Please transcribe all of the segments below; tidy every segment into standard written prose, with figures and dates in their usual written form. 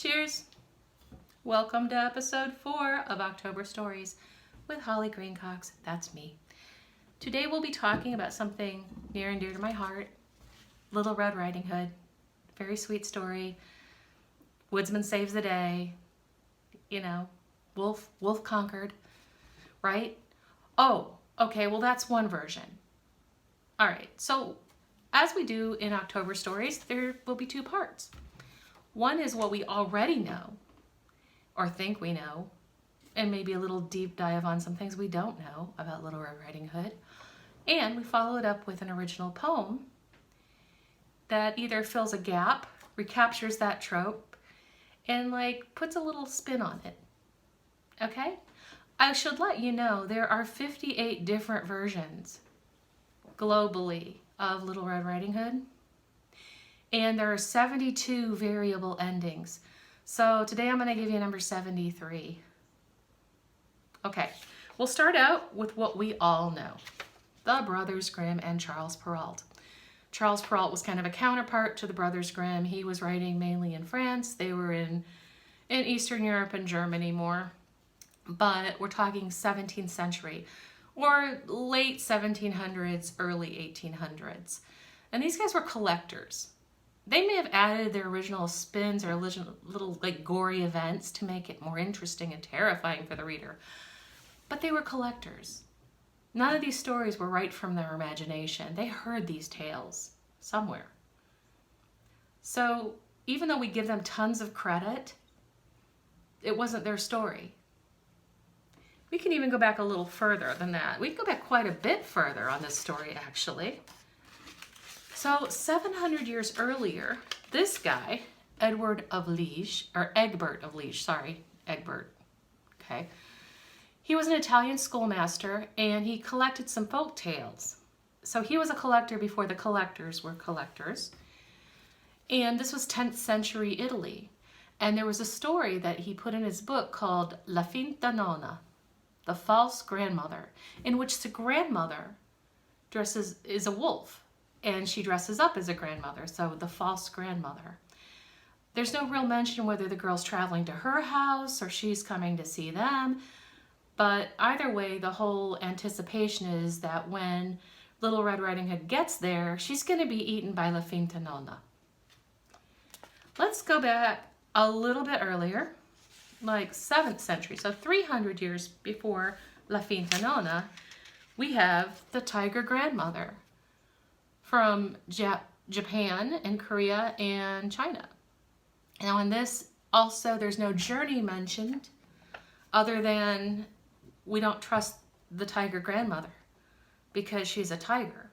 Cheers! Welcome to episode 4 of October Stories with Holly Greencox. That's me. Today we'll be talking about something near and dear to my heart. Little Red Riding Hood. Very sweet story. Woodsman saves the day. You know, wolf conquered, right? Oh, okay, well that's one version. All right, so as we do in October Stories, there will be two parts. One is what we already know, or think we know, and maybe a little deep dive on some things we don't know about Little Red Riding Hood. And we follow it up with an original poem that either fills a gap, recaptures that trope, and puts a little spin on it. Okay? I should let you know there are 58 different versions globally of Little Red Riding Hood. And there are 72 variable endings. So today I'm going to give you number 73. Okay, we'll start out with what we all know. The Brothers Grimm and Charles Perrault. Charles Perrault was kind of a counterpart to the Brothers Grimm. He was writing mainly in France. They were in Eastern Europe and Germany more. But we're talking 17th century or late 1700s, early 1800s. And these guys were collectors. They may have added their original spins or little gory events to make it more interesting and terrifying for the reader. But they were collectors. None of these stories were right from their imagination. They heard these tales somewhere. So even though we give them tons of credit, it wasn't their story. We can even go back a little further than that. We can go back quite a bit further on this story, actually. So 700 years earlier, this guy, Egbert of Liege, okay? He was an Italian schoolmaster and he collected some folk tales. So he was a collector before the collectors were collectors. And this was 10th century Italy. And there was a story that he put in his book called La Finta Nonna, the false grandmother, in which the grandmother is a wolf. And she dresses up as a grandmother, so the false grandmother. There's no real mention whether the girl's traveling to her house or she's coming to see them. But either way, the whole anticipation is that when Little Red Riding Hood gets there, she's going to be eaten by La Finta Nonna. Let's go back a little bit earlier, like 7th century. So 300 years before La Finta Nonna, we have the tiger grandmother from Japan and Korea and China. Now in this also there's no journey mentioned other than we don't trust the tiger grandmother because she's a tiger.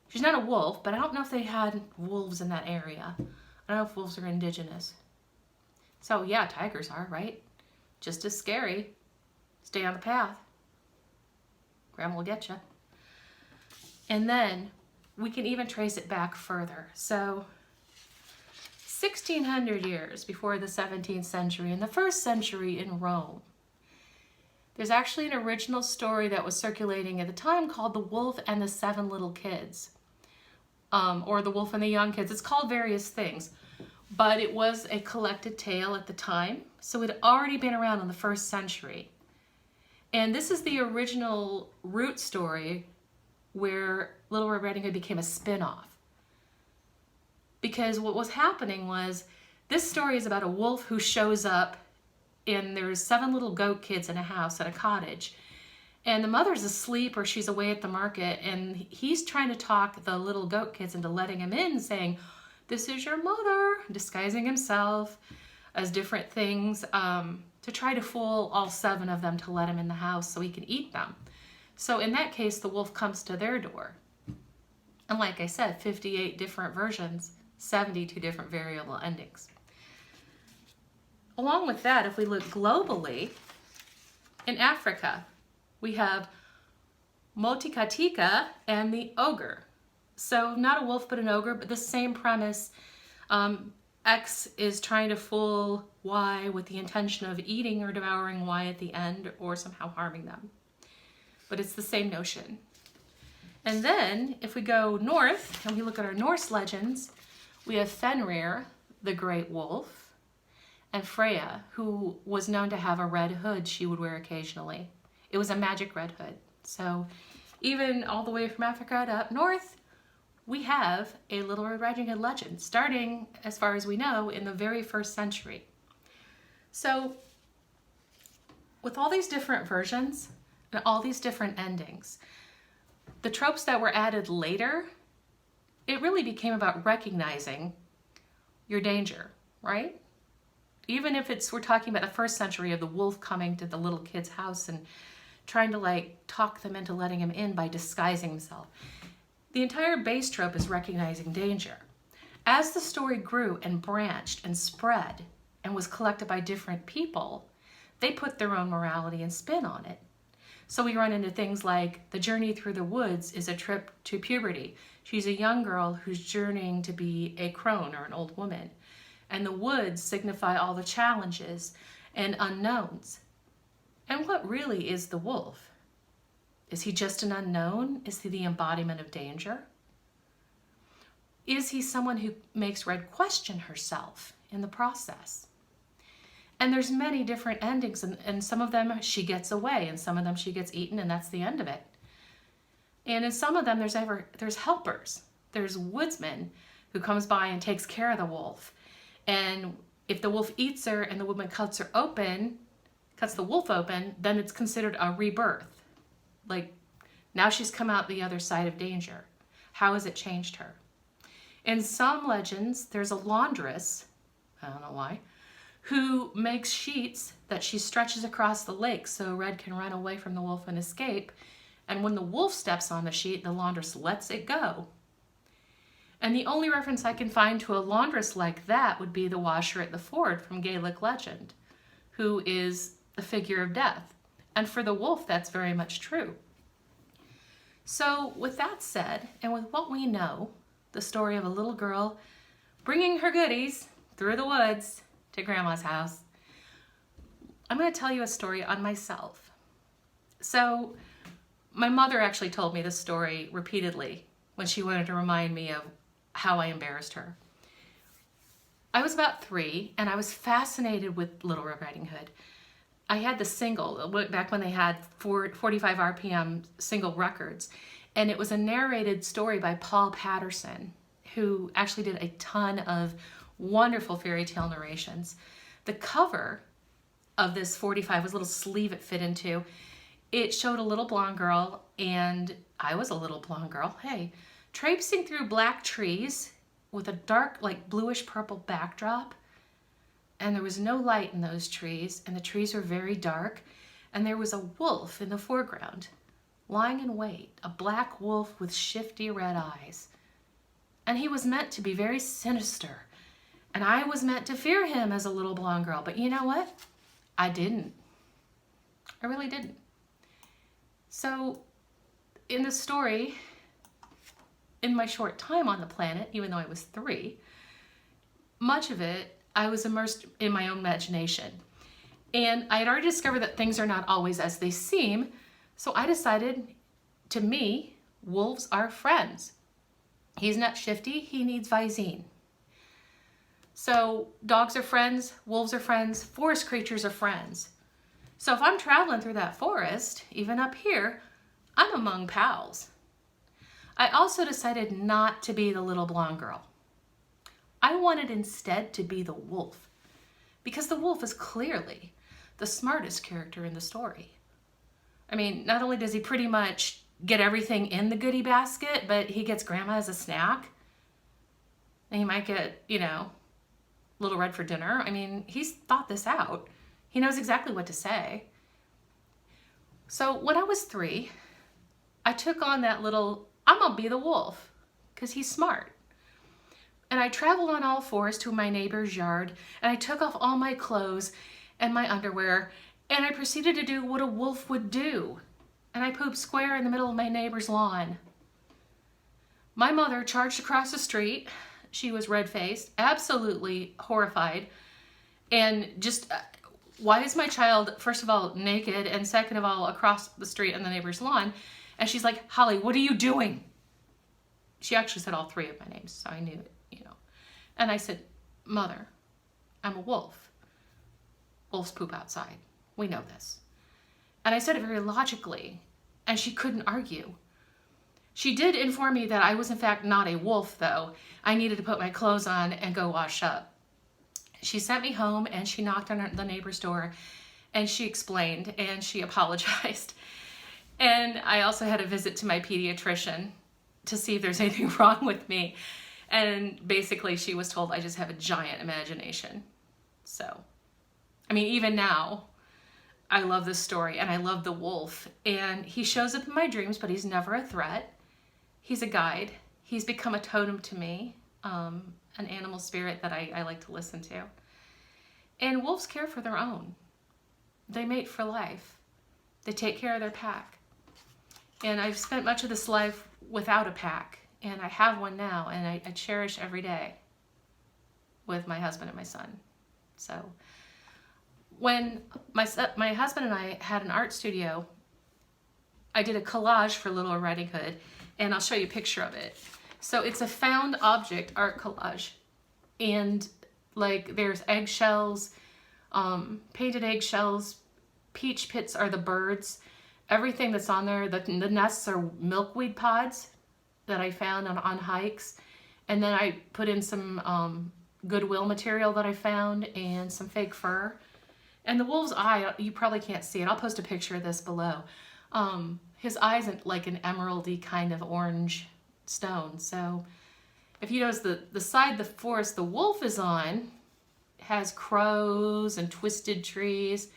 She's not a wolf, but I don't know if they had wolves in that area. I don't know if wolves are indigenous. So yeah, tigers are, right? Just as scary. Stay on the path. Grandma will get you. And then we can even trace it back further. So 1600 years before the 17th century, in the 1st century in Rome, there's actually an original story that was circulating at the time called The Wolf and the Seven Little Kids, or The Wolf and the Young Kids. It's called various things, but it was a collected tale at the time, so it had already been around in the 1st century. And this is the original root story where Little Red Riding Hood became a spin-off. Because what was happening was, this story is about a wolf who shows up and there's 7 little goat kids in a house at a cottage. And the mother's asleep or she's away at the market and he's trying to talk the little goat kids into letting him in, saying, "This is your mother," disguising himself as different things to try to fool all 7 of them to let him in the house so he can eat them. So in that case, the wolf comes to their door. And like I said, 58 different versions, 72 different variable endings. Along with that, if we look globally, in Africa, we have Motikatika and the ogre. So not a wolf, but an ogre, but the same premise. X is trying to fool Y with the intention of eating or devouring Y at the end or somehow harming them. But it's the same notion. And then if we go north and we look at our Norse legends, we have Fenrir, the great wolf, and Freya, who was known to have a red hood she would wear occasionally. It was a magic red hood. So even all the way from Africa to up north, we have a Little Red Riding Hood legend, starting, as far as we know, in the very first century. So with all these different versions and all these different endings, the tropes that were added later, it really became about recognizing your danger, right? Even if we're talking about the first century of the wolf coming to the little kid's house and trying to like talk them into letting him in by disguising himself. The entire base trope is recognizing danger. As the story grew and branched and spread and was collected by different people, they put their own morality and spin on it. So we run into things like the journey through the woods is a trip to puberty. She's a young girl who's journeying to be a crone or an old woman. And the woods signify all the challenges and unknowns. And what really is the wolf? Is he just an unknown? Is he the embodiment of danger? Is he someone who makes Red question herself in the process? And there's many different endings, and some of them she gets away, and some of them she gets eaten, and that's the end of it. And in some of them there's helpers. There's woodsman who comes by and takes care of the wolf. And if the wolf eats her and the woman cuts the wolf open, then it's considered a rebirth. Like, now she's come out the other side of danger. How has it changed her? In some legends, there's a laundress, I don't know why, who makes sheets that she stretches across the lake so Red can run away from the wolf and escape. And when the wolf steps on the sheet, the laundress lets it go. And the only reference I can find to a laundress like that would be the washer at the ford from Gaelic legend, who is the figure of death. And for the wolf, that's very much true. So with that said, and with what we know, the story of a little girl bringing her goodies through the woods to Grandma's house, I'm going to tell you a story on myself. So my mother actually told me this story repeatedly when she wanted to remind me of how I embarrassed her. I was about 3 and I was fascinated with Little Red Riding Hood. I had the single, back when they had 45 RPM single records, and it was a narrated story by Paul Patterson, who actually did a ton of wonderful fairy tale narrations. The cover of this 45 was a little sleeve it fit into. It showed a little blonde girl, and I was a little blonde girl, hey, traipsing through black trees with a dark, like bluish purple backdrop. And there was no light in those trees, and the trees were very dark, and there was a wolf in the foreground, lying in wait, a black wolf with shifty red eyes. And he was meant to be very sinister, and I was meant to fear him as a little blonde girl, but you know what? I didn't. I really didn't. So in the story, in my short time on the planet, even though I was 3, much of it I was immersed in my own imagination. And I had already discovered that things are not always as they seem, so I decided, to me, wolves are friends. He's not shifty, he needs Visine. So dogs are friends, wolves are friends, forest creatures are friends. So if I'm traveling through that forest, even up here, I'm among pals. I also decided not to be the little blonde girl. I wanted instead to be the wolf, because the wolf is clearly the smartest character in the story. I mean, not only does he pretty much get everything in the goodie basket, but he gets Grandma as a snack. And he might get, Little Red for dinner. I mean, he's thought this out. He knows exactly what to say. So when I was 3, I took on that little, I'm gonna be the wolf, because he's smart. And I traveled on all fours to my neighbor's yard, and I took off all my clothes and my underwear, and I proceeded to do what a wolf would do. And I pooped square in the middle of my neighbor's lawn. My mother charged across the street. She was red-faced, absolutely horrified, and just, why is my child, first of all, naked, and second of all, across the street on the neighbor's lawn? And she's like, Holly, what are you doing? She actually said all 3 of my names, so I knew it. And I said, Mother, I'm a wolf. wolves poop outside. We know this. And I said it very logically, and she couldn't argue. She did inform me that I was in fact not a wolf, though. I needed to put my clothes on and go wash up. She sent me home and she knocked on the neighbor's door and she explained and she apologized. And I also had a visit to my pediatrician to see if there's anything wrong with me. And basically she was told I just have a giant imagination. So, I mean, even now, I love this story and I love the wolf. And he shows up in my dreams, but he's never a threat. He's a guide. He's become a totem to me, an animal spirit that I like to listen to. And wolves care for their own. They mate for life. They take care of their pack. And I've spent much of this life without a pack, and I have one now, and I cherish every day with my husband and my son. So when my husband and I had an art studio, I did a collage for Little Riding Hood, and I'll show you a picture of it. So it's a found object art collage, and like there's eggshells, painted eggshells, peach pits are the birds. Everything that's on there, the nests are milkweed pods that I found on hikes. And then I put in some Goodwill material that I found and some fake fur. And the wolf's eye, you probably can't see it. I'll post a picture of this below. His eye's like an emeraldy kind of orange stone. So if you notice the side the forest the wolf is on has crows and twisted trees.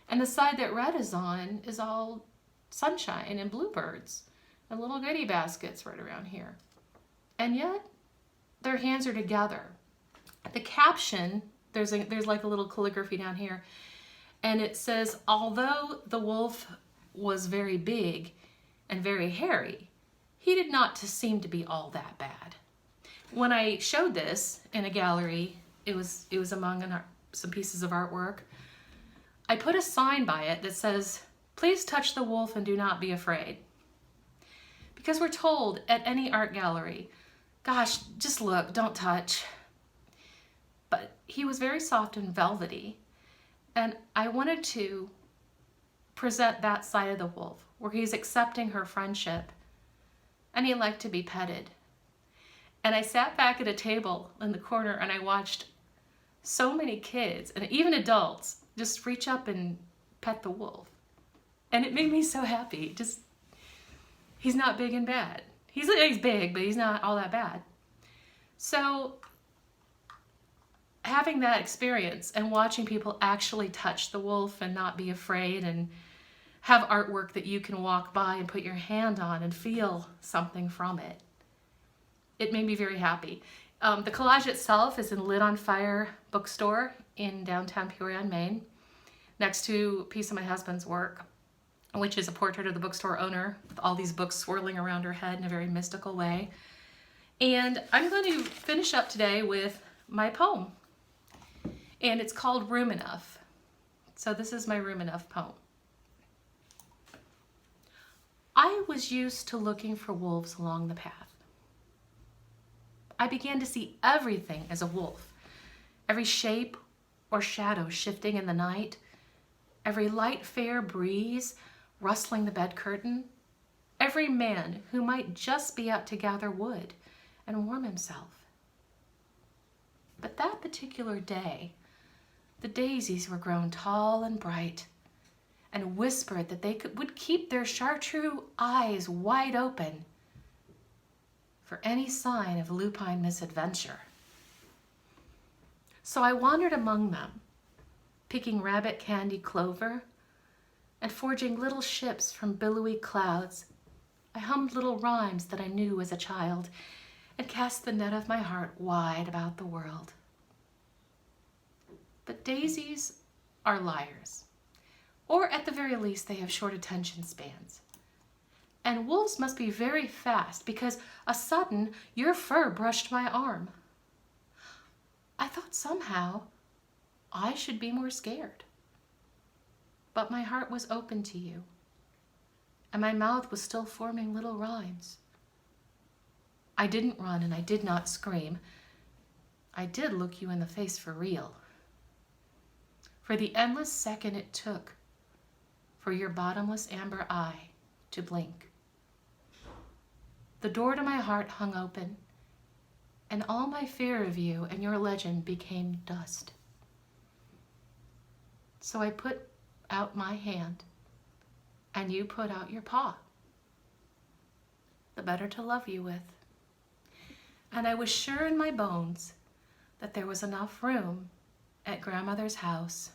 And the side that Red is on is all sunshine and bluebirds and little goodie baskets right around here. And yet their hands are together. The caption, there's like a little calligraphy down here, and it says, although the wolf was very big and very hairy, he did not seem to be all that bad. When I showed this in a gallery, it was among some pieces of artwork. I put a sign by it that says, please touch the wolf and do not be afraid. Because we're told at any art gallery, gosh, just look, don't touch. But he was very soft and velvety. And I wanted to present that side of the wolf, where he's accepting her friendship and he liked to be petted. And I sat back at a table in the corner and I watched so many kids and even adults just reach up and pet the wolf. And it made me so happy. He's not big and bad. He's big, but he's not all that bad. So having that experience and watching people actually touch the wolf and not be afraid and have artwork that you can walk by and put your hand on and feel something from it, it made me very happy. The collage itself is in Lit on Fire bookstore in downtown Peoria, Maine, next to a piece of my husband's work, which is a portrait of the bookstore owner with all these books swirling around her head in a very mystical way. And I'm going to finish up today with my poem. And it's called Room Enough. So this is my Room Enough poem. I was used to looking for wolves along the path. I began to see everything as a wolf. Every shape or shadow shifting in the night, every light fair breeze rustling the bed curtain, every man who might just be out to gather wood and warm himself. But that particular day, the daisies were grown tall and bright and whispered that they would keep their chartreuse eyes wide open for any sign of lupine misadventure. So I wandered among them, picking rabbit candy clover and forging little ships from billowy clouds. I hummed little rhymes that I knew as a child and cast the net of my heart wide about the world. But daisies are liars, or at the very least they have short attention spans. And wolves must be very fast because a sudden your fur brushed my arm. I thought somehow I should be more scared. But my heart was open to you, and my mouth was still forming little rhymes. I didn't run and I did not scream. I did look you in the face for real. for the endless second it took for your bottomless amber eye to blink. The door to my heart hung open, and all my fear of you and your legend became dust. So I put out my hand, and you put out your paw, the better to love you with. And I was sure in my bones that there was enough room at grandmother's house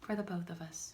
for the both of us.